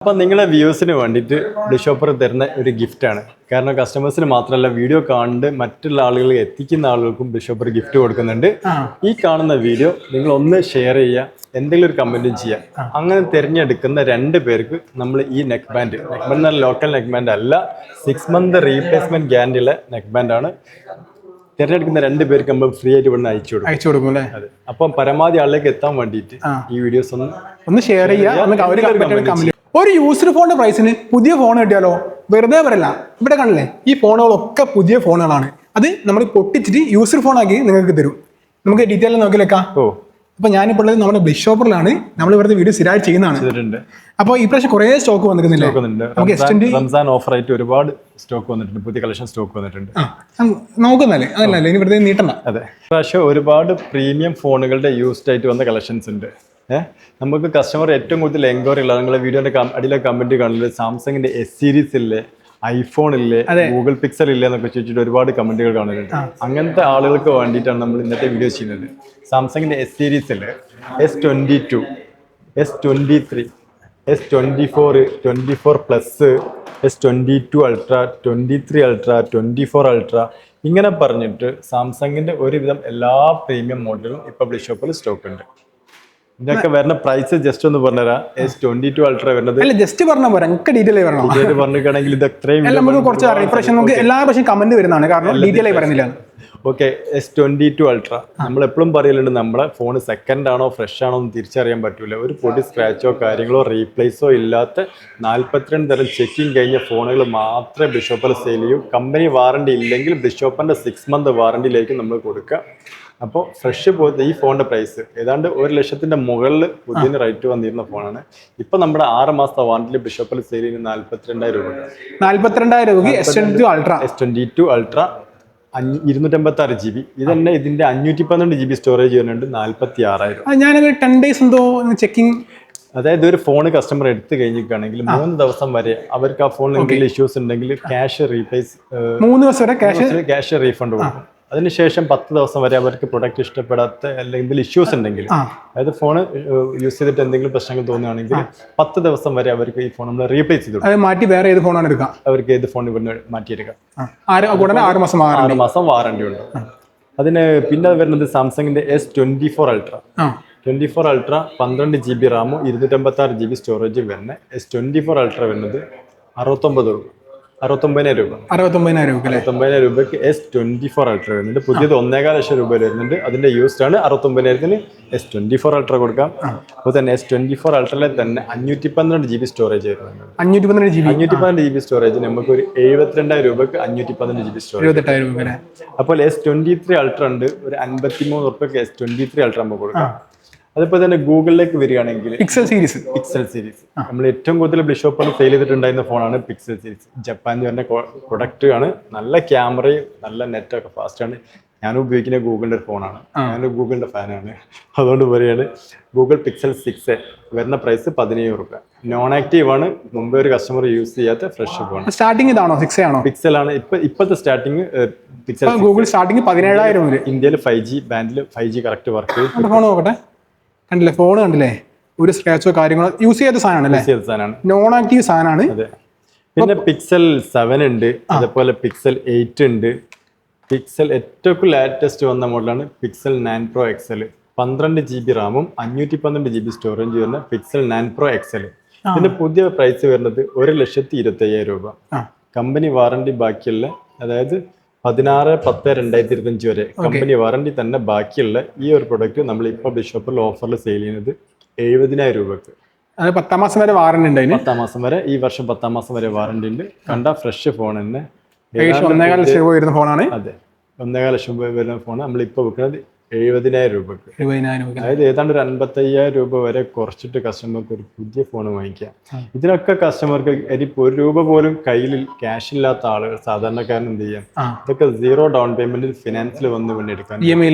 അപ്പം നിങ്ങളെ വ്യൂസിന് വേണ്ടിയിട്ട് ഡിഷോപ്പർ തരുന്ന ഒരു ഗിഫ്റ്റാണ്. കാരണം കസ്റ്റമേഴ്സിന് മാത്രമല്ല, വീഡിയോ കാണുന്നത് മറ്റുള്ള ആളുകൾ എത്തിക്കുന്ന ആളുകൾക്കും ഡിഷോപ്പർ ഗിഫ്റ്റ് കൊടുക്കുന്നുണ്ട്. ഈ കാണുന്ന വീഡിയോ നിങ്ങൾ ഒന്ന് ഷെയർ ചെയ്യുക, എന്തെങ്കിലും ഒരു കമൻറ്റും ചെയ്യുക. അങ്ങനെ തിരഞ്ഞെടുക്കുന്ന 2 പേർക്ക് നമ്മൾ ഈ നെക്ക് ബാൻഡ് എന്നാൽ ലോക്കൽ നെക്ക് ബാൻഡ് അല്ല, 6 month റീപ്ലേസ്മെന്റ് ഗ്യാരണ്ടിയുള്ള നെക്ക് ബാൻഡാണ്. തിരഞ്ഞെടുക്കുന്ന 2 പേർക്ക് നമ്മൾ ഫ്രീ ആയിട്ട് ഇവിടെ അയച്ചു കൊടുക്കും. അതെ, അപ്പം പരമാവധി ആളിലേക്ക് എത്താൻ വേണ്ടിയിട്ട് ഈ വീഡിയോസ് ഒന്ന് ഷെയർ ചെയ്യുക. ഒരു യൂസ്ഡ് ഫോണിന്റെ പ്രൈസിന് പുതിയ ഫോൺ കിട്ടിയാലോ വെറുതെ പറയല്ല. ഇവിടെ കാണില്ലേ, ഈ ഫോണുകളൊക്കെ പുതിയ ഫോണുകളാണ്. അത് നമ്മൾ പൊട്ടിച്ചിട്ട് യൂസ്ഡ് ഫോൺ ആക്കി നിങ്ങൾക്ക് തരും. നമുക്ക് ഡീറ്റെയിൽ നോക്കിലേക്കാം. അപ്പൊ ഞാനിപ്പോൾ ഉള്ളത് നമ്മുടെ ബ്ലിഷോപ്പറിലാണ്. നമ്മൾ ഇവിടുത്തെ വീഡിയോ സ്ഥിരമായി ചെയ്യുന്നതാണ്. അപ്പോൾ ഈ പ്രാവശ്യം കുറേ സ്റ്റോക്ക് വന്നിരിക്കുന്നില്ലേ? റംസാൻ ഓഫർ ആയിട്ട് ഒരുപാട് സ്റ്റോക്ക് വന്നിട്ടുണ്ട്, പുതിയ കളക്ഷൻ സ്റ്റോക്ക് വന്നിട്ടുണ്ട്. നോക്കുന്നല്ലേ, അതല്ല ഇനി വെറുതെ നീട്ടണ്ട. അതെ, പ്രാവശ്യം ഒരുപാട് പ്രീമിയം ഫോണുകളുടെ യൂസ്ഡ് ആയിട്ട് വന്ന കളക്ഷൻസ് ഉണ്ട്. നമുക്ക് കസ്റ്റമർ ഏറ്റവും കൂടുതൽ എൻക്വയറി ഉള്ളത്, നിങ്ങളുടെ വീഡിയോന്റെ അടിയിലെ കമന്റ് കാണുന്നത് സാംസങ്ങിന്റെ S series ഇല്ലേ, ഐഫോൺ ഇല്ലേ, ഗൂഗിൾ പിക്സൽ ഇല്ലേ എന്നൊക്കെ ചോദിച്ചിട്ട് ഒരുപാട് കമന്റുകൾ കാണുന്നുണ്ട്. അങ്ങനത്തെ ആളുകൾക്ക് വേണ്ടിയിട്ടാണ് നമ്മൾ ഇന്നത്തെ വീഡിയോ ചെയ്യുന്നത്. സാംസങ്ങിന്റെ S series S22, S23, S24, 24 plus, S22 ultra, 23 ultra, 24 ultra, ഇങ്ങനെ പറഞ്ഞിട്ട് സാംസങ്ങിന്റെ ഒരുവിധം എല്ലാ പ്രീമിയം മോഡലും ഇപ്പൊ ബ്ലിഷോപ്പിൽ സ്റ്റോക്ക് ഉണ്ട്. ഇതൊക്കെ വരുന്ന പ്രൈസ് ജസ്റ്റ് ഒന്ന് പറഞ്ഞുതരാം. S22 അൾട്ര വരുന്നത് ജസ്റ്റ് പറഞ്ഞാൽ പോരാ, ഡീറ്റെയിൽ പറഞ്ഞിട്ടാണെങ്കിൽ ഇത് എത്രയും നമുക്ക് എല്ലാ പ്രാവശ്യം കമന്റ് വരുന്നതാണ്, കാരണം ഡീറ്റെയിൽ ആയി പറയുന്നില്ല. ഓക്കെ, S22 അൾട്ര നമ്മൾ എപ്പോഴും പറയലുണ്ട്, നമ്മളെ ഫോൺ സെക്കൻഡ് ആണോ ഫ്രഷ് ആണോ എന്ന് തിരിച്ചറിയാൻ പറ്റൂല. ഒരു പൊടി സ്ക്രാച്ചോ കാര്യങ്ങളോ റീപ്ലേസോ ഇല്ലാത്ത 42 തരം ചെക്കിങ് കഴിഞ്ഞ ഫോണുകൾ മാത്രമേ ബിഷോപ്പിൽ സെയിൽ ചെയ്യൂ. കമ്പനി വാറണ്ടി ഇല്ലെങ്കിൽ ബിഷോപ്പിന്റെ 6 month വാറണ്ടിയിലേക്ക് നമ്മൾ കൊടുക്കുക. അപ്പോൾ ഫ്രഷ് പോലത്തെ ഈ ഫോണിന്റെ പ്രൈസ് ഏതാണ്ട് 1 ലക്ഷത്തിന്റെ മുകളിൽ പുതിയ റേറ്റ് വന്നിരുന്ന ഫോണാണ്. ഇപ്പൊ നമ്മുടെ 6 മാസത്തെ വാറണ്ടിയിൽ ബിഷോപ്പിൽ സെയിൽ ചെയ്യുന്ന 42,000 രൂപ. 42,000 രൂപ S22 അൾട്ര 256 GB. ഇതന്നെ ഇതിന്റെ 512 GB സ്റ്റോറേജ് വരുന്നുണ്ട്. 46,000. ഞാനത് 10 days എന്തോ ചെക്കിങ്. അതായത് ഒരു ഫോൺ കസ്റ്റമർ എടുത്തു കഴിഞ്ഞിട്ടാണെങ്കിൽ 3 ദിവസം വരെ അവർക്ക് ആ ഫോണിൽ എന്തെങ്കിലും ഇഷ്യൂസ് ഉണ്ടെങ്കിൽ ക്യാഷ് റീപ്ലേസ് 3 ദിവസം വരെ ക്യാഷ് റീഫണ്ട് കൊടുക്കും. അതിനുശേഷം 10 ദിവസം വരെ അവർക്ക് പ്രൊഡക്റ്റ് ഇഷ്ടപ്പെടാത്ത അല്ലെങ്കിൽ ഇഷ്യൂസ് ഉണ്ടെങ്കിൽ, അതായത് ഫോൺ യൂസ് ചെയ്തിട്ട് എന്തെങ്കിലും പ്രശ്നങ്ങൾ തോന്നുകയാണെങ്കിൽ 10 ദിവസം വരെ അവർക്ക് ഈ ഫോൺ നമ്മൾ റീപ്ലേസ് ചെയ്തു മാറ്റി വേറെ ഏത് ഫോണാണ് എടുക്കാം, അവർക്ക് ഏത് ഫോൺ ഇവിടുന്ന് മാറ്റിയെടുക്കാം. 6 മാസം വാറണ്ടി ഉണ്ട്. അതിന് പിന്നെ വരുന്നത് സാംസങ്ങിന്റെ S24 അൾട്ര. 24 അൾട്ര 12 GB റാമും 256 GB സ്റ്റോറേജും വരുന്ന S24 അൾട്ര വരുന്നത് 69,000 രൂപ. 69,000 രൂപയ്ക്ക് S24 അൾട്ര വരുന്നുണ്ട്. പുതിയത് 1.25 ലക്ഷം രൂപ വരുന്നുണ്ട്. അതിന്റെ യൂസ്ഡ് ആണ്. 69,000-ന് S24 അൾട്ര കൊടുക്കാം. അപ്പോൾ തന്നെ S24 അൾട്രയിലെ തന്നെ 512 GB സ്റ്റോറേജ് വരുന്നുണ്ട്. 512 GB സ്റ്റോറേജ് നമുക്ക് ഒരു 72,000 രൂപയ്ക്ക് 512 GB സ്റ്റോറേജ്. അപ്പോൾ S23 അൾട്ര ഉണ്ട്, ഒരു 53 രൂപയ്ക്ക് S23 അൾട്ര നമുക്ക് കൊടുക്കാം. അതുപോലെ തന്നെ ഗൂഗിളിലേക്ക് വരികയാണെങ്കിൽ പിക്സൽ സീരീസ് നമ്മൾ ഏറ്റവും കൂടുതൽ ബ്ലിഷോപ്പിൽ സെയിൽ ചെയ്തിട്ടുണ്ടായിരുന്ന ഫോണാണ് പിക്സൽ സീരീസ്. ജപ്പാനിൽ വരുന്ന പ്രൊഡക്റ്റ് ആണ്. നല്ല ക്യാമറയും നല്ല നെറ്റൊക്കെ ഫാസ്റ്റ് ആണ്. ഞാൻ ഉപയോഗിക്കുന്ന ഗൂഗിളിന്റെ ഒരു ഫോണാണ്. ഞാൻ ഗൂഗിളിന്റെ ഫാനാണ്. അതുകൊണ്ട് പറയാണ് ഗൂഗിൾ പിക്സൽ 6 വരുന്ന പ്രൈസ് 17,000 രൂപ. നോൺ ആക്റ്റീവ് ആണ്. മുമ്പേ ഒരു കസ്റ്റമർ യൂസ് ചെയ്യാത്ത ഫ്രഷ് ഫോൺ. സ്റ്റാർട്ടിംഗ് ഇതാണോ? 6 ആണോ? പിക്സൽ ആണ് ഇപ്പോഴത്തെ സ്റ്റാർട്ടിങ്. Pixel Google starting 17,000. ഇന്ത്യയിൽ 5G ബാൻഡിൽ 5G കറക്റ്റ് വർക്ക് ചെയ്യും. ഫോൺ നോക്കട്ടെ. കണ്ടില്ലേ, ഫോൺ കണ്ടില്ലേ, ഒരു സ്ക്രാച്ചോ കാര്യങ്ങളോ യൂസ് ചെയ്യാത്ത സാധനമാണ്. നോൺ ആക്റ്റീവ് സാധനമാണ്. പിന്നെ പിക്സൽ 7 ഉണ്ട്, അതേപോലെ പിക്സൽ 8 ഉണ്ട്. പിക്സൽ ഏറ്റവും ലേറ്റസ്റ്റ് വന്ന മോഡലാണ് പിക്സൽ 9 Pro XL. 12 GB റാമും 512 GB സ്റ്റോറേജ് വരുന്ന പിക്സൽ 9 Pro XL. ഇതിന്റെ പുതിയ പ്രൈസ് വരുന്നത് 1,25,000 രൂപ. കമ്പനി വാറണ്ടി ബാക്കിയുള്ള, അതായത് 16/10/2025 വരെ കമ്പനി വാറണ്ടി തന്നെ ബാക്കിയുള്ള ഈ ഒരു പ്രൊഡക്റ്റ് നമ്മൾ ഇപ്പോൾ ബിഷോപ്പിൽ ഓഫറിൽ സെയിൽ ചെയ്യുന്നത് 70,000 രൂപക്ക്. 10 മാസം വരെ വാറണ്ടി ഉണ്ട്. 10 മാസം വരെ, ഈ വർഷം 10 മാസം വരെ വാറണ്ടി ഉണ്ട്. കണ്ട ഫ്രഷ് ഫോൺ തന്നെ 1.5 ലക്ഷം രൂപ വരുന്ന ഫോണാണ്. അതെ, 1.5 ലക്ഷം രൂപ വരുന്ന ഫോൺ നമ്മളിപ്പോൾ വിൽക്കുന്നത് 70,000 രൂപക്ക്. അതായത് ഏതാണ്ട് ഒരു 55,000 രൂപ വരെ കുറച്ചിട്ട് കസ്റ്റമർക്ക് ഒരു പുതിയ ഫോൺ വാങ്ങിക്കാം. ഇതിനൊക്കെ കസ്റ്റമർക്ക് ഇനിയിപ്പോൾ 1 രൂപ പോലും കയ്യിൽ ക്യാഷ് ഇല്ലാത്ത ആളുകൾ, സാധാരണക്കാരൻ എന്ത് ചെയ്യാം, ഇതൊക്കെ 0 ഡൗൺ പേയ്മെന്റിൽ ഫിനാൻസിൽ വന്ന് വേണ്ടി എടുക്കാൻ, EMI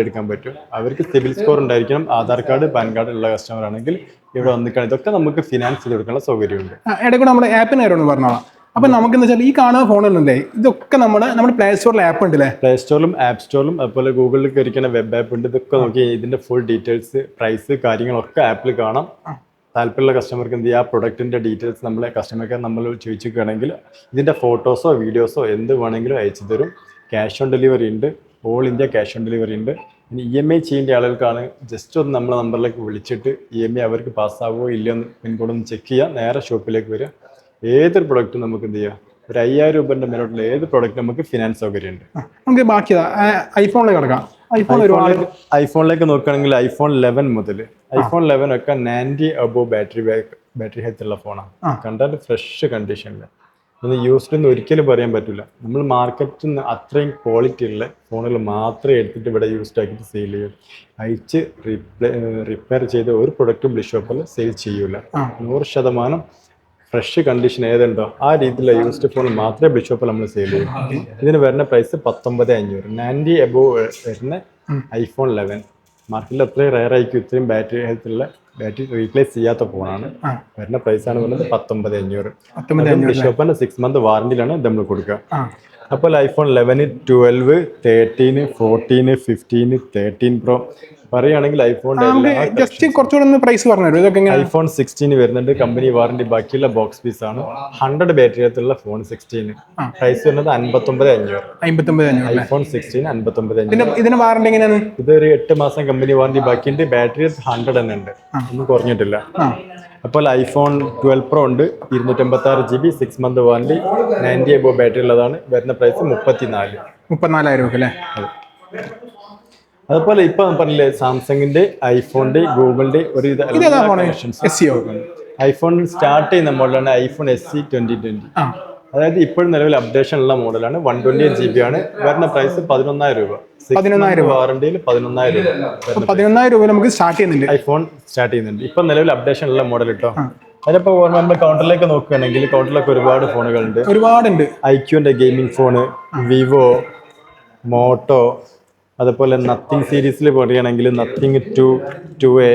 എടുക്കാൻ പറ്റും. അവർക്ക് സിബിൽ സ്കോർ ഉണ്ടായിരിക്കണം. ആധാർ കാർഡ്, പാൻ കാർഡ് ഉള്ള കസ്റ്റമർ ആണെങ്കിൽ ഇവിടെ വന്നിക്കാൻ ഇതൊക്കെ നമുക്ക് ഫിനാൻസ് ചെയ്ത് കൊടുക്കാനുള്ള സൗകര്യമുണ്ട്. ഇടയ്ക്ക് നമ്മുടെ ആപ്പിനായിരുന്നു പറഞ്ഞോളാം. അപ്പൊ നമുക്ക് എന്താ വെച്ചാൽ ഈ കാണുന്ന ഫോണുകളുണ്ടേ, ഇതൊക്കെ നമ്മുടെ പ്ലേ സ്റ്റോറിൽ ആപ്പ് ഉണ്ടല്ലേ? പ്ലേ സ്റ്റോറിലും ആപ്പ് സ്റ്റോറിലും അതുപോലെ ഗൂഗിളിൽ കയറിക്കുന്ന വെബ് ആപ്പ് ഉണ്ട്. ഇതൊക്കെ നോക്കി ഇതിന്റെ ഫുൾ ഡീറ്റെയിൽസ്, പ്രൈസ്, കാര്യങ്ങളൊക്കെ ആപ്പിൽ കാണാം. താല്പര്യമുള്ള കസ്റ്റമർക്ക് എന്ത് ചെയ്യുക, ആ പ്രൊഡക്റ്റിൻ്റെ ഡീറ്റെയിൽസ് നമ്മളെ കസ്റ്റമർക്ക് നമ്മൾ ചോദിച്ചിരിക്കുകയാണെങ്കിൽ ഇതിൻ്റെ ഫോട്ടോസോ വീഡിയോസോ എന്ത് വേണമെങ്കിലും അയച്ചു തരും. ക്യാഷ് ഓൺ ഡെലിവറി ഉണ്ട്, all India cash on delivery ഉണ്ട്. ഇനി EMI ചെയ്യേണ്ട ആളുകൾക്കാണ് ജസ്റ്റ് ഒന്ന് നമ്മളെ നമ്പറിലേക്ക് വിളിച്ചിട്ട് EMI അവർക്ക് പാസ്സാവോ ഇല്ലയോ എന്ന് പിൻകൂടൊന്ന് ചെക്ക് ചെയ്യുക, നേരെ ഷോപ്പിലേക്ക് വരിക. ഏതൊരു പ്രൊഡക്റ്റും നമുക്ക് എന്ത് ചെയ്യുക, ഒരു 5000 രൂപേൻ്റെ മേലോട്ടുള്ള ഏത് പ്രൊഡക്റ്റ് നമുക്ക് ഫിനാൻസ് സൗകര്യമുണ്ട്. നമുക്ക് ബാക്കി ഐഫോണിലേക്ക് കിടക്കാം. ഐഫോണിലേക്ക് നോക്കുകയാണെങ്കിൽ iPhone 11 മുതൽ iPhone 11 ഒക്കെ 90 അബോവ് ബാറ്ററി ഹെൽത്ത് ഉള്ള ഫോണാണ്. കണ്ടാൽ ഫ്രഷ് കണ്ടീഷനിൽ ഒന്ന് യൂസ്ഡ് എന്ന് ഒരിക്കലും പറയാൻ പറ്റില്ല. നമ്മൾ മാർക്കറ്റിൽ നിന്ന് അത്രയും ക്വാളിറ്റി ഉള്ള ഫോണുകൾ മാത്രമേ എടുത്തിട്ട് ഇവിടെ യൂസ്ഡ് ആക്കിയിട്ട് സെയിൽ ചെയ്യും. അയച്ച് റിപ്പയർ ചെയ്ത ഒരു പ്രൊഡക്റ്റും ബ്ലിഷോപ്പിൽ സെയിൽ ചെയ്യൂല. 100% ഫ്രഷ് കണ്ടീഷൻ ഏതുണ്ടോ ആ രീതിയിലുള്ള യൂസ്ഡ് ഫോൺ മാത്രമേ ബ്ലിഷോപ്പിൽ നമ്മൾ സെയിൽ ചെയ്യും. ഇതിന് വരുന്ന പ്രൈസ് 19,500. 90 അബോവ് വരുന്ന iPhone 11 മാർക്കറ്റിൽ അത്രയും റയർ ആയിരിക്കും. ഇത്രയും ബാറ്ററി ഹെൽത്ത് ഉള്ള ബാറ്ററി റീപ്ലേസ് ചെയ്യാത്ത ഫോണാണ്. വരുന്ന പ്രൈസാണ് പറയുന്നത് 19,500. ബ്ലിഷോപ്പിന്റെ 6 month വാറന്റിയിലാണ് ഇത് നമ്മൾ കൊടുക്കുക. അപ്പോൾ iPhone 11, 12, 13, 14, 15, 13 Pro പറയുകയാണെങ്കിൽ ജസ്റ്റ് കുറച്ചുകൂടെ പ്രൈസ് പറഞ്ഞു. iPhone 16 വരുന്നുണ്ട്, കമ്പനി വാറന്റി, ബാക്കിയുള്ള ബോക്സ് പീസ് ആണ്. 100 ബാറ്ററി ഹെൽത്തുള്ള ഫോൺ 16 പ്രൈസ് വരുന്നത് 59,500. iPhone 16 59,500. ഇതിന് വാറന്റി എങ്ങനെയാണ്? ഇതൊരു 8 മാസം കമ്പനി വാറന്റി, ബാക്കിയുണ്ട് ബാറ്ററി 100 തന്നെ ഉണ്ട്, ഒന്നും കുറഞ്ഞിട്ടില്ല. അപ്പോൾ iPhone 12 Pro ഉണ്ട്, 256 GB, 6 month warranty, 90 above battery ഉള്ളതാണ്. വരുന്ന പ്രൈസ് 34,000 രൂപ അല്ലേ? അതുപോലെ ഇപ്പൊ പറഞ്ഞില്ലേ സാംസങ്ങിന്റെ, ഐഫോണിന്റെ, ഗൂഗിളിന്റെ ഒരു ഐഫോൺ സ്റ്റാർട്ട് ചെയ്യുന്ന മോഡലാണ് iPhone SE 2020. അതായത് ഇപ്പോഴും നിലവിൽ അപ്ഡേഷൻ ഉള്ള മോഡലാണ്. 128 GB ആണ്. വരുന്ന പ്രൈസ് 11,000 രൂപ. 11,000 വാറന്റിയിൽ 11,000 രൂപ. 11,000 രൂപ നമുക്ക് സ്റ്റാർട്ട് ചെയ്യുന്നുണ്ട്. ഐഫോൺ സ്റ്റാർട്ട് ചെയ്യുന്നുണ്ട്. ഇപ്പൊ നിലവിൽ അപ്ഡേഷൻ ഉള്ള മോഡൽ കേട്ടോ. അതിപ്പോ നമ്മൾ കൗണ്ടറിലേക്ക് നോക്കുകയാണെങ്കിൽ കൗണ്ടറിലൊക്കെ ഒരുപാട് ഫോണുകളുണ്ട്, ഒരുപാടുണ്ട്. iQന്റെ ഗെയിമിംഗ് ഫോണ്, വിവോ, മോട്ടോ, അതുപോലെ നത്തിങ് സീരീസിൽ പറയുകയാണെങ്കിൽ നത്തിങ് 2A,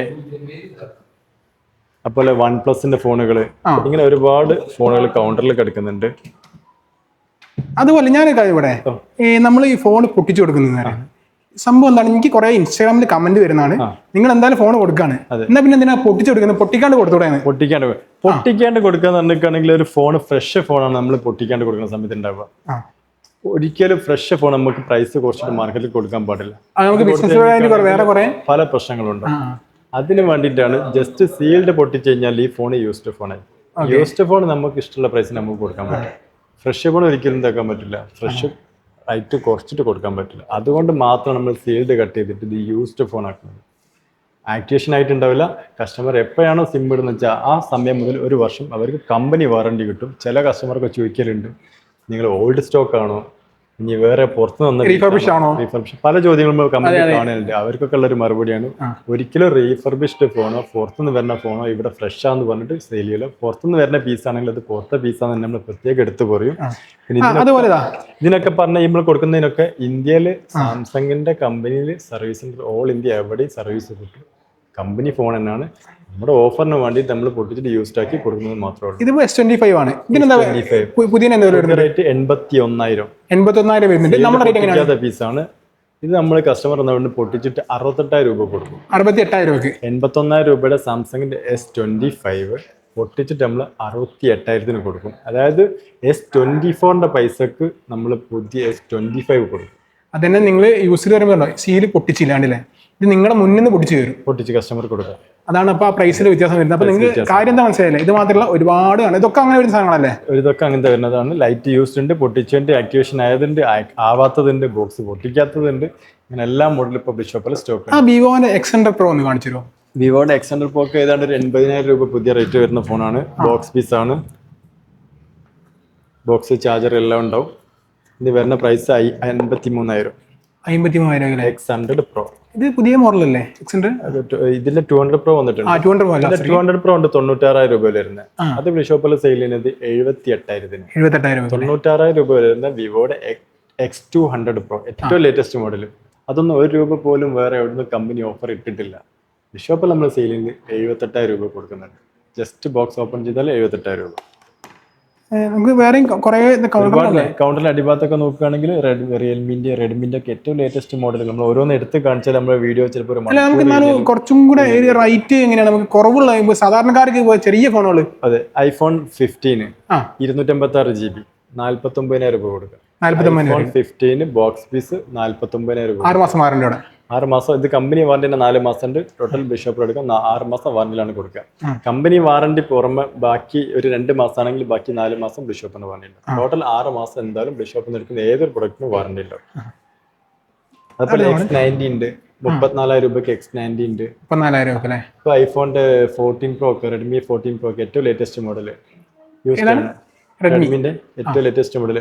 അതുപോലെ OnePlusന്റെ ഫോണുകൾ, ഇങ്ങനെ ഒരുപാട് ഫോണുകൾ കൗണ്ടറിൽ കിടക്കുന്നുണ്ട്. അതുപോലെ ഞാൻ ഇവിടെ നമ്മൾ ഈ ഫോൺ പൊട്ടിച്ചു കൊടുക്കുന്ന സംഭവം എന്താണ്, എനിക്ക് കുറെ ഇൻസ്റ്റാഗ്രാമിൽ കമന്റ് വരുന്നതാണ്, നിങ്ങൾ എന്തായാലും ഫോൺ കൊടുക്കാണ്, എന്നാ പിന്നെ എന്തിനാ പൊട്ടിച്ചു കൊടുക്കുന്നത്, പൊട്ടിക്കാണ്ട് കൊടുത്തൂടെ? പൊട്ടിക്കാണ്ട് കൊടുക്കാന്ന് പറഞ്ഞിട്ടുണ്ടെങ്കിൽ ഒരു ഫോൺ ഫ്രഷ് ഫോണാണ് നമ്മൾ പൊട്ടിക്കാണ്ട് കൊടുക്കുന്ന സമയത്ത് ഉണ്ടാവുക. ഒരിക്കലും ഫ്രഷ് ഫോൺ നമുക്ക് പ്രൈസ് കുറച്ചിട്ട് മാർക്കറ്റിൽ കൊടുക്കാൻ പാടില്ല. പല പ്രശ്നങ്ങളുണ്ട്. അതിന് വേണ്ടിയിട്ടാണ് ജസ്റ്റ് സീൽഡ് പൊട്ടിച്ചു കഴിഞ്ഞാൽ ഈ ഫോൺ യൂസ്ഡ് ഫോണായി. യൂസ്ഡ് ഫോൺ നമുക്ക് ഇഷ്ടമുള്ള പ്രൈസിന് നമുക്ക് കൊടുക്കാൻ പറ്റും. ഫ്രഷ് ഫോൺ ഒരിക്കലും തേക്കാൻ പറ്റില്ല, ഫ്രഷ് റൈറ്റ് കുറച്ചിട്ട് കൊടുക്കാൻ പറ്റില്ല. അതുകൊണ്ട് മാത്രം നമ്മൾ സീൽഡ് കട്ട് ചെയ്തിട്ട് ഇത് യൂസ്ഡ് ഫോൺ ആക്കുന്നത്. ആക്ടിവേഷൻ ആയിട്ടുണ്ടാവില്ല. കസ്റ്റമർ എപ്പോഴാണോ സിം ഇടുന്നത് വെച്ചാൽ ആ സമയം മുതൽ 1 വർഷം അവർക്ക് കമ്പനി വാറണ്ടി കിട്ടും. ചില കസ്റ്റമർക്ക് ചോദിക്കലുണ്ട്, നിങ്ങൾ ഓൾഡ് സ്റ്റോക്ക് ആണോ, ഇനി വേറെ പുറത്ത് നിന്ന് പല ചോദ്യങ്ങളും കമ്പനി കാണുന്നുണ്ട്. അവർക്കൊക്കെ ഉള്ള ഒരു മറുപടിയാണ്, ഒരിക്കലും റീഫർബിഷ്ഡ് ഫോണോ പുറത്തുനിന്ന് വരുന്ന ഫോണോ ഇവിടെ ഫ്രഷ് ആണെന്ന് പറഞ്ഞിട്ട് സെയിൽ ചെയ്യില്ല. പുറത്തുനിന്ന് വരുന്ന പീസാണെങ്കിൽ അത് പുറത്തെ പീസാന്ന് നമ്മൾ പ്രത്യേകം എടുത്തു പറയും. ഇതിനൊക്കെ പറഞ്ഞ നമ്മൾ കൊടുക്കുന്നതിനൊക്കെ ഇന്ത്യയിൽ സാംസങ്ങിന്റെ കമ്പനിയിൽ സർവീസ് ഉണ്ട്. ഓൾ ഇന്ത്യ എവിടെയും സർവീസ് കിട്ടും. കമ്പനി ഫോൺ തന്നെയാണ്. നമ്മുടെ ഓഫറിന് വേണ്ടി നമ്മൾ പൊട്ടിച്ചിട്ട് യൂസ്ഡ് ആക്കി കൊടുക്കുന്നത് മാത്രമേ ഉള്ളൂ. ഇതിപ്പോ S25 ആണ്. പുതിയ റേറ്റ് 81,000 വരുന്നുണ്ട്. പീസാണ് ഇത്. നമ്മൾ കസ്റ്റമർ എന്നതുകൊണ്ട് പൊട്ടിച്ചിട്ട് 68,000 രൂപ കൊടുക്കും. 68,000 രൂപയ്ക്ക് 81,000 രൂപയുടെ സാംസങ്ങിന്റെ S25 പൊട്ടിച്ചിട്ട് നമ്മൾ 68,000 കൊടുക്കും. അതായത് S24ന്റെ പൈസക്ക് നമ്മൾ പുതിയ S25 കൊടുക്കും. അതന്നെ നിങ്ങൾ യൂസ് ചെയ്ത് വരുമ്പോൾ സീല് പൊട്ടിച്ചില്ലാണ്ടല്ലേ, ഇത് നിങ്ങളുടെ മുന്നിൽ നിന്ന് പൊട്ടിച്ച് കസ്റ്റമർ കൊടുക്കാം. അതാണ് അപ്പൊ ആ പ്രൈസിൽ വ്യത്യാസം വരുന്നത്. അപ്പൊ നിങ്ങൾക്ക് കാര്യം എന്താ മനസ്സിലായില്ലേ? ഇത് മാത്രമല്ല ഒരുപാട് ഇതൊക്കെ അങ്ങനെ വരുന്ന സാധനങ്ങളല്ലേ? ഇതൊക്കെ അങ്ങനത്തെ വരുന്നതാണ്. ലൈറ്റ് യൂസ്ഡ് ഉണ്ട്, പൊട്ടിച്ചുണ്ട്, ആക്ടിവേഷൻ ആയതുണ്ട്, ആവാത്തതുണ്ട്, ബോക്സ് പൊട്ടിക്കാത്തതുണ്ട്. ഇങ്ങനെ എല്ലാ മോഡലും ഇപ്പൊ ബ്ലിഷോപ്പിൽ സ്റ്റോക്ക്. വിവോന്റെ X100 Pro ഒന്ന് കാണിച്ചു തരുമോ? വിവോയുടെ X100 Pro ഒക്കെ ഏതാണ്ട് 80,000 രൂപ പുതിയ റേറ്റ് വരുന്ന ഫോണാണ്. ബോക്സ് പീസ് ആണ്, ബോക്സ് ചാർജർ എല്ലാം ഉണ്ടാവും. ഇത് വരുന്ന പ്രൈസ് 53,000. X100 Pro. ഇത് പുതിയ മോഡലല്ലേ X100? ഇതിന്റെ 200 Pro വന്നിട്ടുണ്ട്. 200 Pro ഉണ്ട് 96,000 രൂപ വരുന്നത്. അത് ബ്ലിഷോപ്പിൽ സെയിൽ ചെയ്യുന്നത് 78,000. 96,000 രൂപ വരുന്ന വിവോയുടെ X200 Pro, ഏറ്റവും ലേറ്റസ്റ്റ് മോഡൽ. അതൊന്നും 1 രൂപ പോലും വേറെ എവിടുന്ന് കമ്പനി ഓഫർ ഇട്ടിട്ടില്ല. ബ്ലിഷോപ്പിൽ നമ്മൾ സെയിൽ ചെയ്യുന്നത് 78,000 രൂപ കൊടുക്കുന്നുണ്ട്. ജസ്റ്റ് ബോക്സ് ഓപ്പൺ ചെയ്താൽ 78,000 രൂപ. നമുക്ക് വേറെയും കുറെ ഒരുപാട് കൗണ്ടറിൽ അടിഭാഗത്തൊക്കെ നോക്കുകയാണെങ്കിൽ റിയൽമിന്റെ റെഡ്മിന്റെ ഒക്കെ ഏറ്റവും ലേറ്റസ്റ്റ് മോഡൽ നമ്മൾ ഓരോന്ന് എടുത്ത് കാണിച്ചാൽ നമ്മുടെ വീഡിയോ ചിലപ്പോൾ ഒരു അല്ല നമുക്ക് എന്നാലും കുറച്ചും കൂടെ റേറ്റ് എങ്ങനെയാണ് നമുക്ക് കുറവുള്ള സാധാരണക്കാർക്ക് ചെറിയ ഫോണുകൾ? അതെ, ഐഫോൺ 15 256 GB 49,000 രൂപ കൊടുക്കാം. 49,000 ഐഫോൺ 15 ബോക്സ് പീസ് 49,000 രൂപ. 6 മാസം വാറന്റിയോടെ. 6 മാസം. ഇത് കമ്പനി വാറന്റിന്റെ 4 മാസം ഉണ്ട്. ടോട്ടൽ ബിഷോപ്പ് എടുക്കാം 6 മാസം വാറന്റിയിലാണ് കൊടുക്കുക. കമ്പനി വാറന്റി പുറമെ ബാക്കി ഒരു 2 മാസമാണെങ്കിൽ ബാക്കി 4 മാസം ബിഷോപ്പിന് വാറന്റി ഉണ്ട്. ടോട്ടൽ 6 മാസം എന്തായാലും ബിഷോപ്പിൽ നിന്ന് എടുക്കുന്ന ഏതൊരു പ്രൊഡക്റ്റിനും വാറന്റി ഉണ്ടാവും. അതുപോലെ X90 ഉണ്ട്, 34,000 രൂപയ്ക്ക് X90 ഉണ്ട്. 34,000 രൂപ അല്ലേ? ഇപ്പൊ ഐഫോണിന്റെ 14 Pro ഒക്കെ റെഡ്മി 14 Pro ഒക്കെ ഏറ്റവും ലേറ്റസ്റ്റ് മോഡൽ റെഡ്മിന്റെ ഏറ്റവും latest model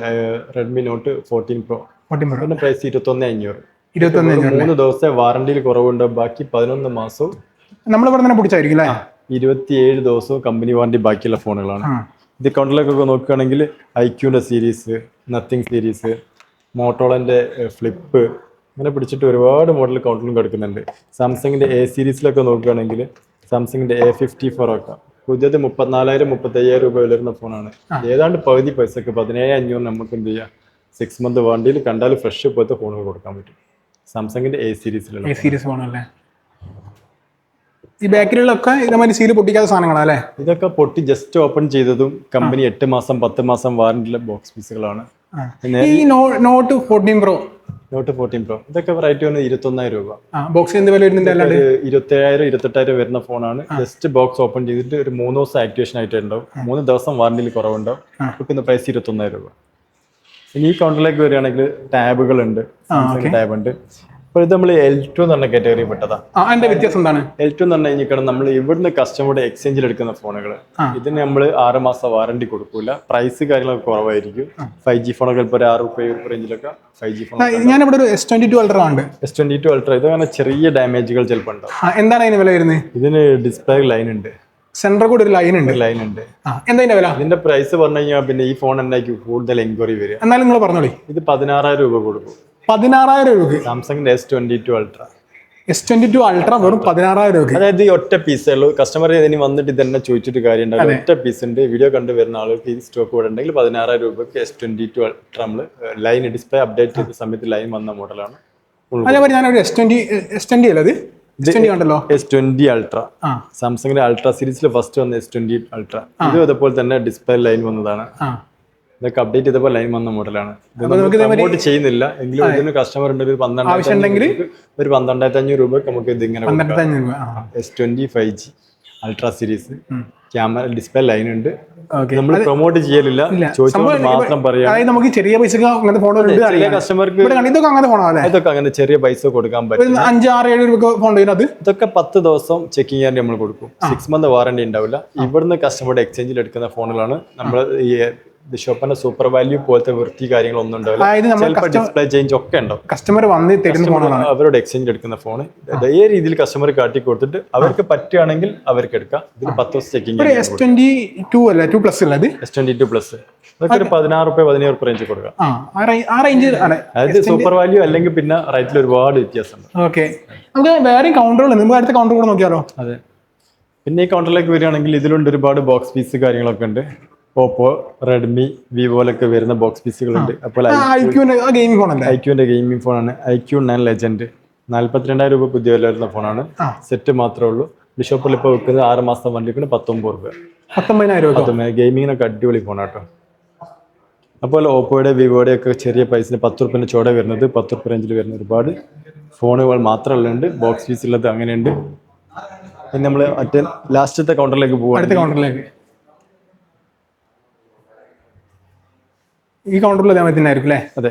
Redmi note 14 Pro. അതിന്റെ പ്രൈസ് 21,500. 3 ദിവസത്തെ വാറന്റിയിൽ കുറവുണ്ട്. ബാക്കി 11 മാസവും നമ്മളിവിടെ തന്നെ പിടിച്ചായിരിക്കും അല്ലേ? 27 ദിവസവും കമ്പനി വാറന്റി ബാക്കിയുള്ള ഫോണുകളാണ്. ഇത് കൗണ്ടറിലൊക്കെ നോക്കുകയാണെങ്കിൽ ഐക്യൂന്റെ സീരീസ്, നത്തിങ് സീരീസ്, മോട്ടോളന്റെ ഫ്ലിപ്പ് അങ്ങനെ പിടിച്ചിട്ട് ഒരുപാട് മോഡൽ കൗണ്ടറിലും കിടക്കുന്നുണ്ട്. സാംസങ്ങിന്റെ A സീരീസിലൊക്കെ നോക്കുകയാണെങ്കിൽ സാംസങ്ങിന്റെ A54 ഒക്കെ പുതിയത് 34,000 35,000 രൂപ വിലരുന്ന ഫോണാണ്. ഏതാണ്ട് പകുതി പൈസക്ക് 17,500 നമുക്ക് എന്ത് ചെയ്യാം 6 മന്ത് വാറന്റിയിൽ കണ്ടാൽ ഫ്രഷ് പോലത്തെ ഫോണുകൾ കൊടുക്കാൻ പറ്റും. സാംസങ്ങിന്റെ A സീരീസിലുള്ള സീരീസ് ഫോണല്ലേ? ഈ ബാക്കിലുള്ളൊക്കെ ഇതേമാതിരി സീല് പൊട്ടിക്കാത്ത സാധനങ്ങളല്ലേ? ഇതൊക്കെ പൊട്ടി ജസ്റ്റ് ഓപ്പൺ ചെയ്തതും കമ്പനി 8 മാസം 10 മാസം വാറന്റിയിലെ ബോക്സ് പീസുകളാണ്. ഈ നോട്ട് 14 Pro നോട്ട് 14 Pro ഇതൊക്കെ റേറ്റ് വന്ന് 21,000 രൂപ. ബോക്സ് എന്ത് വില വരുന്നുണ്ട്? 27,000 28,000 വരുന്ന ഫോണാണ്. ജസ്റ്റ് ബോക്സ് ഓപ്പൺ ചെയ്തിട്ട് ഒരു 3 ദിവസം ആക്ടിവേഷൻ ആയിട്ട് ഉണ്ടാവും. 3 ദിവസം വാറന്റിയിൽ കുറവുണ്ടാവും. കൊടുക്കുന്ന പ്രൈസ് 21,000 രൂപ. ഇനി ഈ കൗണ്ടറിലേക്ക് വരികയാണെങ്കിൽ ടാബുകൾ ഉണ്ട്. സാംസങ് ടാബ് ഉണ്ട്. അപ്പോൾ ഇത് നമ്മൾ L2 എന്ന് പറഞ്ഞ കാറ്റഗറി പെട്ടതാ. അതിന്റെ വ്യത്യാസം എന്താണ്? L2 എന്ന് പറഞ്ഞു കഴിഞ്ഞാൽ നമ്മൾ ഇവിടുന്ന് കസ്റ്റമറുടെ എക്സ്ചേഞ്ചിൽ എടുക്കുന്ന ഫോണുകൾ ഇതിന് നമ്മൾ 6 മാസം വാറന്റി കൊടുക്കൂല. പ്രൈസ് കാര്യങ്ങളൊക്കെ കുറവായിരിക്കും. 5G ഫോണൊക്കെ ഇപ്പോൾ ഒരു 6 രൂപ റേഞ്ചിലൊക്കെ 5G ഫോൺ. ഞാനിവിടെ ഒരു S22 Ultra ഉണ്ട്. S22 Ultra ഇത് അങ്ങനെ ചെറിയ ഡാമേജുകൾ ചിലപ്പോൾ ഉണ്ടാവും. എന്താണ് അതിന് വില വരുന്നത്? ഇതിന് ഡിസ്പ്ലേ ലൈൻ ഉണ്ട്. സെന്റർ കൂടെ ഒരു ലൈൻ ഉണ്ട്. എന്താ വില? ഇതിന്റെ പ്രൈസ് പറഞ്ഞു കഴിഞ്ഞാൽ പിന്നെ ഈ ഫോൺ എന്തായിരിക്കും കൂടുതൽ എൻക്വയറി വരിക. എന്നാലും നിങ്ങൾ പറഞ്ഞോളി. ഇത് 16,000 രൂപ കൊടുക്കും. 16,000 രൂപ. സാംസങ്ങിന്റെ S22 Ultra. S22 Ultra വെറും 16,000 രൂപ. അതായത് ഈ ഒറ്റ പീസേ ഉള്ളൂ. കസ്റ്റമർ ഇതിന് വന്നിട്ട് ഇതന്നെ ചോദിച്ചിട്ട് കാര്യം ഉണ്ടാവും. ഒറ്റ പീസ് ഉണ്ട്. വീഡിയോ കണ്ടു വരുന്ന ആളുകൾക്ക് ഈ സ്റ്റോക്ക് കൂടെ ഉണ്ടെങ്കിൽ 16,000 രൂപയ്ക്ക് S22 Ultra നമ്മൾ ലൈൻ ഡിസ്പ്ലേ അപ്ഡേറ്റ് ചെയ്ത സമയത്ത് ലൈൻ വന്ന മോഡലാണ്. അതേപോലെ ഞാനൊരു S20 അല്ല ഉണ്ടല്ലോ S20 Ultra. സാംസങ്ങിന്റെ അൾട്രാ സീരീസിൽ ഫസ്റ്റ് വന്ന S20 Ultra. ഇത് അതുപോലെ തന്നെ ഡിസ്പ്ലേ ലൈൻ വന്നതാണ്. ഇതൊക്കെ അപ്ഡേറ്റ് ചെയ്തപ്പോൾ ലൈൻ വന്ന മോഡലാണ്. പ്രൊമോട്ട് ചെയ്യുന്നില്ല എങ്കിലും ഇതിന് കസ്റ്റമർ ഉണ്ട്. ഒരു 12,500 രൂപയ്ക്ക് നമുക്ക് ഇത് ഇങ്ങനെ S20 5G ultra series camera display line ഉണ്ട്. നമ്മൾ പ്രൊമോട്ട് ചെയ്യലില്ല, ചോദിച്ചോണ്ട് മാത്രം പറയാം. നമുക്ക് ചെറിയ പൈസ കസ്റ്റമർക്ക് ഇതൊക്കെ അങ്ങനെ ചെറിയ പൈസ കൊടുക്കാൻ പറ്റും. 5-6-7 രൂപ ഫോൺ ഇതൊക്കെ 10 ദിവസം ചെക്കിംഗ് ഗ്യാരണ്ടി നമ്മൾ കൊടുക്കും. 6 മന്ത് വാറന്റി ഉണ്ടാവില്ല. ഇവിടുന്ന് കസ്റ്റമറുടെ എക്സ്ചേഞ്ചിൽ എടുക്കുന്ന ഫോണുകളാണ്. നമ്മൾ ഈ ബിഷോപ്പിന്റെ സൂപ്പർ വാല്യൂ പോലത്തെ വൃത്തി കാര്യങ്ങളൊന്നും ഉണ്ടാവില്ല. ഡിസ്പ്ലേ ചേഞ്ച് ഒക്കെ ഉണ്ടാവും. കസ്റ്റമർ വന്ന് തരുന്ന ഫോണാണ്. അവരോട് എക്സ്ചേഞ്ച് എടുക്കുന്ന ഫോൺ അതേ രീതിയിൽ കസ്റ്റമർ കാട്ടി കൊടുത്തിട്ട് അവർക്ക് പറ്റുകയാണെങ്കിൽ അവർക്ക് എടുക്കാം. ഇതിന് 10 ദിവസം ചെക്കിംഗ്. S22 അല്ല 2+ അല്ല ഇത് S22+. അതൊക്കെ ഒരു 16 രൂപ 17 രൂപ റേഞ്ച് കൊടുക്കാം. അതായത് സൂപ്പർ വാല്യൂ അല്ലെങ്കിൽ പിന്നെ റേറ്റിൽ ഒരുപാട് വ്യത്യാസമുണ്ട്. ഓക്കെ, നമുക്ക് വേറെ കൗണ്ടറുകൾ നമുക്ക് അടുത്ത കൗണ്ടർ കൂടെ നോക്കിയാലോ? അതെ. പിന്നെ ഈ കൗണ്ടറിലേക്ക് വരികയാണെങ്കിൽ ഇതിലുണ്ട് ഒരുപാട് ബോക്സ് പീസ് കാര്യങ്ങളൊക്കെ ഉണ്ട്. ഓപ്പോ, റെഡ്മി, വിവോയിലൊക്കെ വരുന്ന ബോക്സ് പീസുകളുണ്ട്. അപ്പോൾ ഐക്യൂന്റെ ഗെയിമിംഗ് ഫോണാണ് IQ 9 ലെജൻഡ്. 42,000 രൂപ പുതിയ വില വരുന്ന ഫോണാണ്. സെറ്റ് മാത്രമേ ഉള്ളൂ. ബിഷോപ്പിൽ ഇപ്പോൾ വെക്കുന്നത് 6 മാസം വണ്ടിക്ക് 19 രൂപ. 19,000 ഗെയിമിങ്ങിനൊക്കെ അടിപൊളി ഫോണാട്ടോ. അതുപോലെ ഓപ്പോയുടെ വിവോയുടെ ഒക്കെ ചെറിയ പൈസന് 10 രൂപേൻ്റെ ചോടെ വരുന്നത് 10 രൂപ റേഞ്ചിൽ വരുന്ന ഒരുപാട് ഫോണുകൾ മാത്രമല്ല ഉണ്ട്. ബോക്സ് പീസ് ഉള്ളത് അങ്ങനെയുണ്ട്. പിന്നെ നമ്മൾ മറ്റേ ലാസ്റ്റത്തെ കൗണ്ടറിലേക്ക് പോകും. അടുത്ത കൗണ്ടറിലേക്ക് ഈ കൗണ്ടറിൽ ആയിരിക്കും അല്ലേ? അതെ,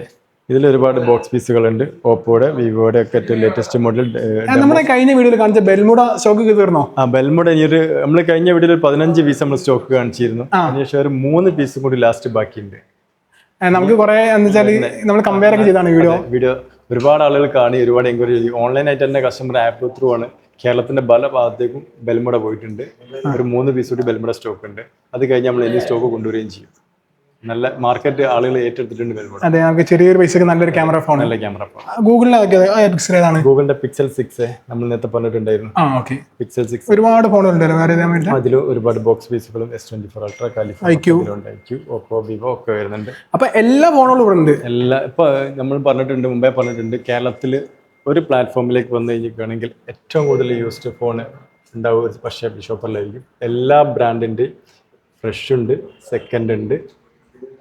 ഇതിൽ ഒരുപാട് ബോക്സ് പീസുകളുണ്ട്. ഓപ്പോയുടെ വിവോയുടെ ഒക്കെ ഏറ്റവും ലേറ്റസ്റ്റ് മോഡൽ. നമ്മുടെ കഴിഞ്ഞ വീഡിയോയിൽ കാണിച്ച ബെൽമുഡ സ്റ്റോക്ക് തീർന്നോ? ബെൽമുഡ ഇനി നമ്മൾ കഴിഞ്ഞ വീഡിയോയിൽ 15 പീസ് നമ്മൾ സ്റ്റോക്ക് കാണിച്ചിരുന്നു. അതിനുശേഷം ഒരു 3 പീസും കൂടി ലാസ്റ്റ് ബാക്കിയുണ്ട്. നമുക്ക് കുറെ എന്ന് വെച്ചാൽ നമ്മൾ കമ്പയർ ഒക്കെ ചെയ്താണ് വീഡിയോ ഒരുപാട് ആളുകൾ കാണി, ഒരുപാട് എൻക്വയറി ചെയ്യും. ഓൺലൈനായിട്ട് തന്നെ കസ്റ്റമർ ആപ്പ് ത്രൂ ആണ് കേരളത്തിന്റെ പല ഭാഗത്തേക്കും ബെൽമുഡ പോയിട്ടുണ്ട്. ഒരു 3 പീസ് കൂടി ബെൽമുഡ സ്റ്റോക്ക് ഉണ്ട്. അത് കഴിഞ്ഞ് നമ്മൾ ഇനി സ്റ്റോക്ക് കൊണ്ടുവരികയും ചെയ്യും. നല്ല മാർക്കറ്റ് ആളുകൾ ഏറ്റെടുത്തിട്ടുണ്ട് വരുമ്പോൾ. അതെ, നമുക്ക് ചെറിയൊരു പൈസക്ക് നല്ലൊരു ക്യാമറ ഫോൺ. നല്ല ക്യാമറ ഫോൺ. ഗൂഗിളിലൊക്കെ പിക്സൽ ഏതാണ്? ഗൂഗിളിന്റെ പിക്സൽ 6 നമ്മൾ നേരത്തെ പറഞ്ഞിട്ടുണ്ടായിരുന്നു. ഓക്കെ. പിക്സൽ 6 ഒരുപാട് ഫോണുകളുണ്ടല്ലോ വേറെ അതിൽ ഒരുപാട് ബോക്സ് പീസുകളും S24 ultra, IQ, Oppo, Vivo ഒക്കെ വരുന്നുണ്ട്. അപ്പൊ എല്ലാ ഫോണുകളും ഇവിടെ ഉണ്ട്. എല്ലാ ഇപ്പൊ നമ്മൾ പറഞ്ഞിട്ടുണ്ട്, മുമ്പേ പറഞ്ഞിട്ടുണ്ട്, കേരളത്തിൽ ഒരു പ്ലാറ്റ്ഫോമിലേക്ക് വന്നു കഴിഞ്ഞിരിക്കുകയാണെങ്കിൽ ഏറ്റവും കൂടുതൽ യൂസ്ഡ് ഫോൺ ഉണ്ടാവുക പക്ഷേ ബിഷോപ്പറിലായിരിക്കും. എല്ലാ ബ്രാൻഡിൻ്റെ ഫ്രഷ് ഉണ്ട്, സെക്കൻഡ് ഉണ്ട്.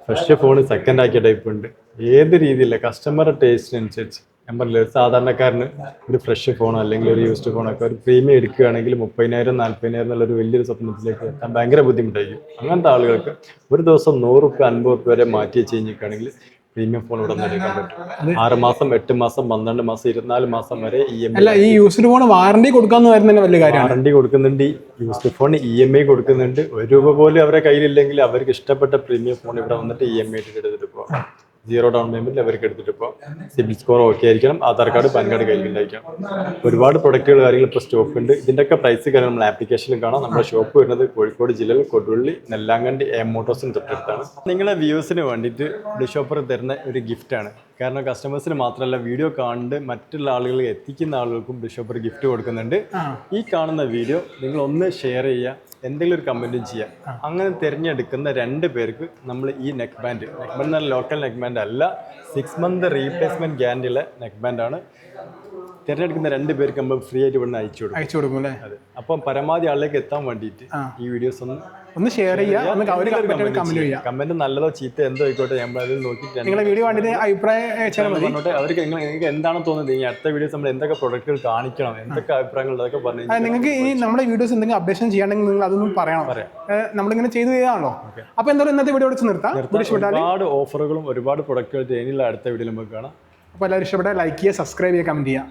ഫ്രഷ് ഫോൺ സെക്കൻഡ് ആക്കിയ ടൈപ്പ് ഉണ്ട്. ഏത് രീതിയില്ല കസ്റ്റമറുടെ ടേസ്റ്റിനനുസരിച്ച്. ഞാൻ പറഞ്ഞില്ല, ഒരു സാധാരണക്കാരന് ഒരു ഫ്രഷ് ഫോണോ അല്ലെങ്കിൽ ഒരു യൂസ്ഡ് ഫോണൊക്കെ ഒരു പ്രീമിയം എടുക്കുകയാണെങ്കിൽ 30,000 40,000 എന്നുള്ളൊരു വലിയൊരു സ്വപ്നത്തിലേക്ക് എത്താൻ ഭയങ്കര ബുദ്ധിമുട്ടായിരിക്കും. അങ്ങനത്തെ ആളുകൾക്ക് ഒരു ദിവസം 100 രൂപ 50 രൂപ വരെ മാറ്റി വെച്ച് കഴിഞ്ഞിരിക്കുകയാണെങ്കിൽ പ്രീമിയം ഫോൺ ഇവിടെ നിന്ന് എടുക്കാൻ പറ്റും. 6 മാസം 8 മാസം 12 മാസം 24 മാസം വരെ അല്ല, ഈ യൂസ്ഡ് ഫോൺ വാറണ്ടി കൊടുക്കാന്ന് പറയുന്നത് വലിയ കാര്യമാണ്. വാറണ്ടി കൊടുക്കുന്നുണ്ട്, യൂസ്ഡ് ഫോൺ EMI കൊടുക്കുന്നുണ്ട്. 1 രൂപ പോലും അവരുടെ കയ്യിലില്ലെങ്കിൽ അവർക്ക് ഇഷ്ടപ്പെട്ട പ്രീമിയം ഫോൺ ഇവിടെ വന്നിട്ട് EMI എടുത്തിട്ട് പോകാം. 0 ഡൗൺ പേയ്മെന്റിൽ അവർക്ക് എടുത്തിട്ട് പോകാം. സിബിൽ സ്കോർ ഓക്കെ ആയിരിക്കണം, ആധാർ കാർഡ് പാൻ കാർഡ് കയ്യിലുണ്ടായിരിക്കണം. ഒരുപാട് പ്രൊഡക്റ്റുകൾ കാര്യങ്ങൾ ഇപ്പോൾ സ്റ്റോക്ക് ഉണ്ട്. ഇതിൻ്റെയൊക്കെ പ്രൈസ് കാര്യം നമ്മൾ ആപ്ലിക്കേഷനിൽ കാണാം. നമ്മുടെ ഷോപ്പ് വരുന്നത് കോഴിക്കോട് ജില്ലയിൽ കൊടുവള്ളി നെല്ലാങ്കണ്ടി മോട്ടോഴ്സിന് തൊട്ടടുത്താണ്. നിങ്ങളെ വ്യൂസിന് വേണ്ടിയിട്ട് ബിഷോപ്പർ തരുന്ന ഒരു ഗിഫ്റ്റാണ്. കാരണം കസ്റ്റമേഴ്സിന് മാത്രമല്ല, വീഡിയോ കണ്ട് മറ്റുള്ള ആളുകൾ എത്തിക്കുന്ന ആളുകൾക്കും ബിഷോപ്പർ ഗിഫ്റ്റ് കൊടുക്കുന്നുണ്ട്. ഈ കാണുന്ന വീഡിയോ നിങ്ങൾ ഒന്ന് ഷെയർ ചെയ്യുക, എന്തെങ്കിലും ഒരു കമൻറ്റും ചെയ്യുക. അങ്ങനെ തിരഞ്ഞെടുക്കുന്ന 2 പേർക്ക് നമ്മൾ ഈ നെക്ക് ബാൻഡ് എന്നാൽ ലോക്കൽ നെക്ക് ബാൻഡ് അല്ല, 6 മന്ത് റീപ്ലേസ്മെന്റ് ഗ്യാരണ്ടി ഉള്ള നെക്ക് ബാൻഡാണ്. തിരഞ്ഞെടുക്കുന്ന 2 പേർക്ക് നമ്മൾ ഫ്രീ ആയിട്ട് ഇവിടുന്ന് അയച്ചു കൊടുക്കും അല്ലേ? അതെ. അപ്പം പരമാവധി ആളിലേക്ക് എത്താൻ വേണ്ടിയിട്ട് ഈ വീഡിയോസ് ഒന്ന് ഷെയർ ചെയ്യുക, കമന്റ് നല്ലതോ ചീത്ത എന്തോ ആയിക്കോട്ടെ, നമ്മൾ അതിൽ നോക്കിയിട്ട് നിങ്ങളുടെ വീഡിയോ കണ്ടിട്ട് അഭിപ്രായം പറഞ്ഞോട്ടെ. അവർക്ക് നിങ്ങൾക്ക് എന്താണ് തോന്നുന്നത്, ഈ അടുത്ത വീഡിയോസ് നമ്മൾ എന്തൊക്കെ പ്രൊഡക്റ്റുകൾ കാണിക്കണം, എന്തൊക്കെ അഭിപ്രായങ്ങൾ അതൊക്കെ പറഞ്ഞു. നിങ്ങൾക്ക് ഈ നമ്മുടെ വീഡിയോസ് എന്തെങ്കിലും അപ്ഡേഷൻ ചെയ്യണമെങ്കിൽ നിങ്ങൾ അതൊന്നും പറയണം. നമ്മളിങ്ങനെ ചെയ്തു ചെയ്താണല്ലോ. അപ്പൊ എന്തായാലും ഇന്നത്തെ വീഡിയോ നിർത്താം. ഒരുപാട് ഓഫറുകളും ഒരുപാട് പ്രൊഡക്റ്റുകൾ ഇനിയുള്ള അടുത്ത വീഡിയോയിൽ നമുക്ക് കാണാം. അപ്പോൾ എല്ലാവരും ഇഷ്ടപ്പെട്ടാൽ ലൈക്ക് ചെയ്യുക, സബ്സ്ക്രൈബ് ചെയ്യുക, കമന്റ് ചെയ്യുക.